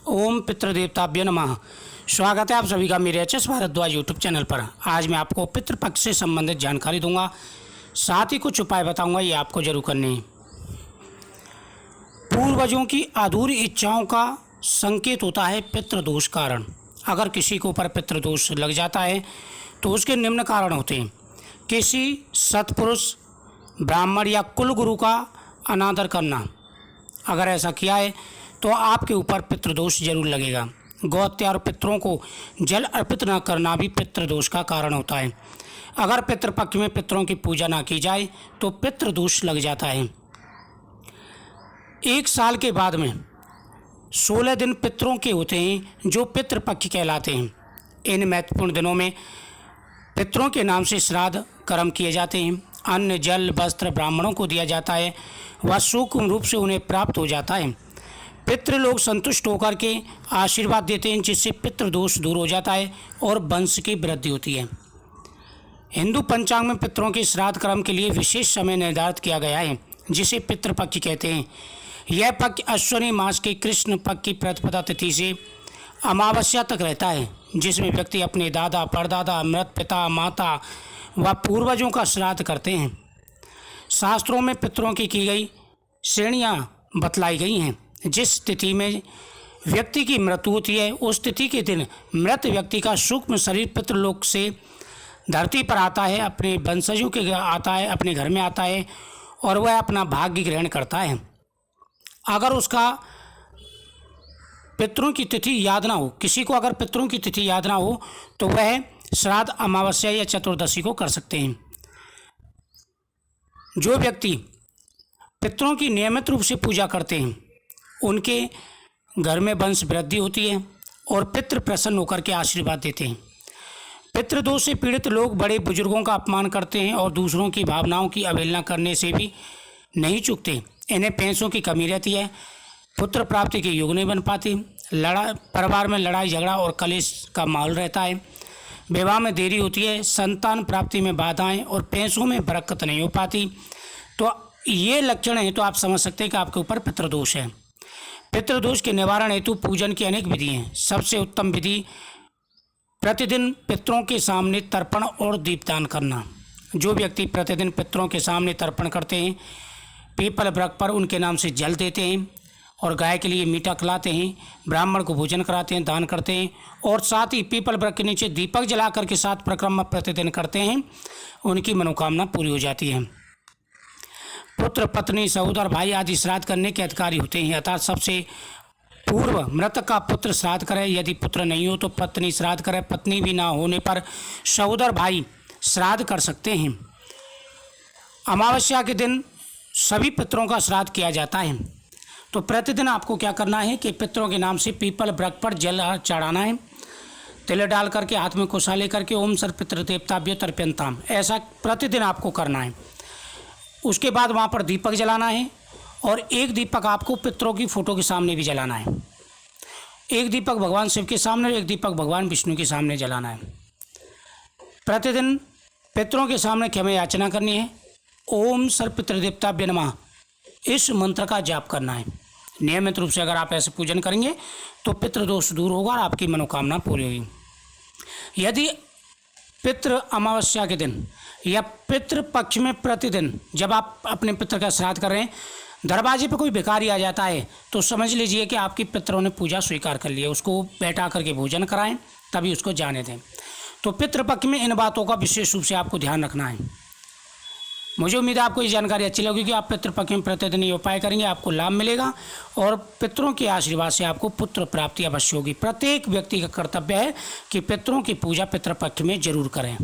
ओम पितृदेवताभ्य नमः। स्वागत है आप सभी का मेरे एचएस भारद्वाज यूट्यूब चैनल पर। आज मैं आपको पितृपक्ष से संबंधित जानकारी दूंगा, साथ ही कुछ उपाय बताऊंगा, ये आपको जरूर करने हैं। पूर्वजों की अधूरी इच्छाओं का संकेत होता है पितृदोष कारण। अगर किसी के ऊपर पितृदोष लग जाता है तो उसके निम्न कारण होते हैं। किसी सत्पुरुष, ब्राह्मण या कुल गुरु का अनादर करना। अगर ऐसा किया है तो आपके ऊपर पितृदोष जरूर लगेगा। गौ हत्या और पितरों को जल अर्पित न करना भी पितृदोष का कारण होता है। अगर पितृपक्ष में पितरों की पूजा ना की जाए तो पितृदोष लग जाता है। 1 साल के बाद में 16 दिन पितरों के होते हैं जो पितृपक्ष कहलाते हैं। इन महत्वपूर्ण दिनों में पितरों के नाम से श्राद्ध कर्म किए जाते हैं। अन्न, जल, वस्त्र ब्राह्मणों को दिया जाता है, वह सूक्ष्म रूप से उन्हें प्राप्त हो जाता है। पितृ लोग संतुष्ट होकर के आशीर्वाद देते हैं, जिससे पितृदोष दूर हो जाता है और वंश की वृद्धि होती है। हिंदू पंचांग में पितरों के श्राद्ध कर्म के लिए विशेष समय निर्धारित किया गया है, जिसे पितृपक्ष कहते हैं। यह पक्ष अश्विनी मास के कृष्ण पक्ष की प्रतिपदा तिथि से अमावस्या तक रहता है, जिसमें व्यक्ति अपने दादा, परदादा, मृत पिता, माता व पूर्वजों का श्राद्ध करते हैं। शास्त्रों में पितरों की गई श्रेणियाँ बतलाई गई हैं। जिस तिथि में व्यक्ति की मृत्यु होती है, उस तिथि के दिन मृत व्यक्ति का सूक्ष्म शरीर पितृलोक से धरती पर आता है, अपने वंशजों के आता है, अपने घर में आता है और वह अपना भाग्य ग्रहण करता है। अगर उसका पितरों की तिथि याद ना हो, किसी को अगर पितरों की तिथि याद ना हो तो वह श्राद्ध अमावस्या या चतुर्दशी को कर सकते हैं। जो व्यक्ति पितरों की नियमित रूप से पूजा करते हैं, उनके घर में वंश वृद्धि होती है और पितृ प्रसन्न होकर के आशीर्वाद देते हैं। पितृदोष से पीड़ित लोग बड़े बुजुर्गों का अपमान करते हैं और दूसरों की भावनाओं की अवहेलना करने से भी नहीं चूकते। इन्हें पैसों की कमी रहती है, पुत्र प्राप्ति के योग नहीं बन पाती, परिवार में लड़ाई झगड़ा और कलेश का माहौल रहता है, विवाह में देरी होती है, संतान प्राप्ति में बाधाएं और पैसों में बरकत नहीं हो पाती। तो ये लक्षण हैं, तो आप समझ सकते हैं कि आपके ऊपर पितृदोष है। पितृदोष के निवारण हेतु पूजन की अनेक विधि हैं। सबसे उत्तम विधि प्रतिदिन पितरों के सामने तर्पण और दीपदान करना। जो व्यक्ति प्रतिदिन पितरों के सामने तर्पण करते हैं, पीपल वृक्ष पर उनके नाम से जल देते हैं और गाय के लिए मीठा खिलाते हैं, ब्राह्मण को भोजन कराते हैं, दान करते हैं और साथ ही पीपल वृक्ष के नीचे दीपक जलाकर के साथ परिक्रमा प्रतिदिन करते हैं, उनकी मनोकामना पूरी हो जाती है। पुत्र, पत्नी, सहोदर, भाई आदि श्राद्ध करने के अधिकारी होते हैं, अर्थात सबसे पूर्व मृतक का पुत्र श्राद्ध करे। यदि पुत्र नहीं हो तो पत्नी श्राद्ध करे। पत्नी भी ना होने पर सहोदर भाई श्राद्ध कर सकते हैं। अमावस्या के दिन सभी पितरों का श्राद्ध किया जाता है। तो प्रतिदिन आपको क्या करना है कि पितरों के नाम से पीपल वृक्ष पर जल चढ़ाना है, तिल डाल करके हाथ में कुशा लेकर के ओम सर्व पितृदेवताभ्यो तर्पयन्ताम, ऐसा प्रतिदिन आपको करना है। उसके बाद वहाँ पर दीपक जलाना है और एक दीपक आपको पितरों की फोटो के सामने भी जलाना है। एक दीपक भगवान शिव के सामने और एक दीपक भगवान विष्णु के सामने जलाना है। प्रतिदिन पितरों के सामने क्षमा याचना करनी है। ओम सर्व पितृदेवताभ्यो नमः, इस मंत्र का जाप करना है। नियमित रूप से अगर आप ऐसे पूजन करेंगे तो पितृदोष दूर होगा और आपकी मनोकामना पूरी होगी। यदि पितृ अमावस्या के दिन या पितृपक्ष में प्रतिदिन जब आप अपने पितृ का श्राद्ध कर रहे हैं, दरवाजे पर कोई भिखारी आ जाता है तो समझ लीजिए कि आपकी पितरों ने पूजा स्वीकार कर ली है। उसको बैठा करके भोजन कराएं, तभी उसको जाने दें। तो पितृपक्ष में इन बातों का विशेष रूप से आपको ध्यान रखना है। मुझे उम्मीद है आपको ये जानकारी अच्छी लगेगी। आप पितृपक्ष में प्रतिदिन ये उपाय करेंगे, आपको लाभ मिलेगा और पितरों के आशीर्वाद से आपको पुत्र प्राप्ति अवश्य होगी। प्रत्येक व्यक्ति का कर्तव्य है कि पितरों की पूजा पितृपक्ष में जरूर करें।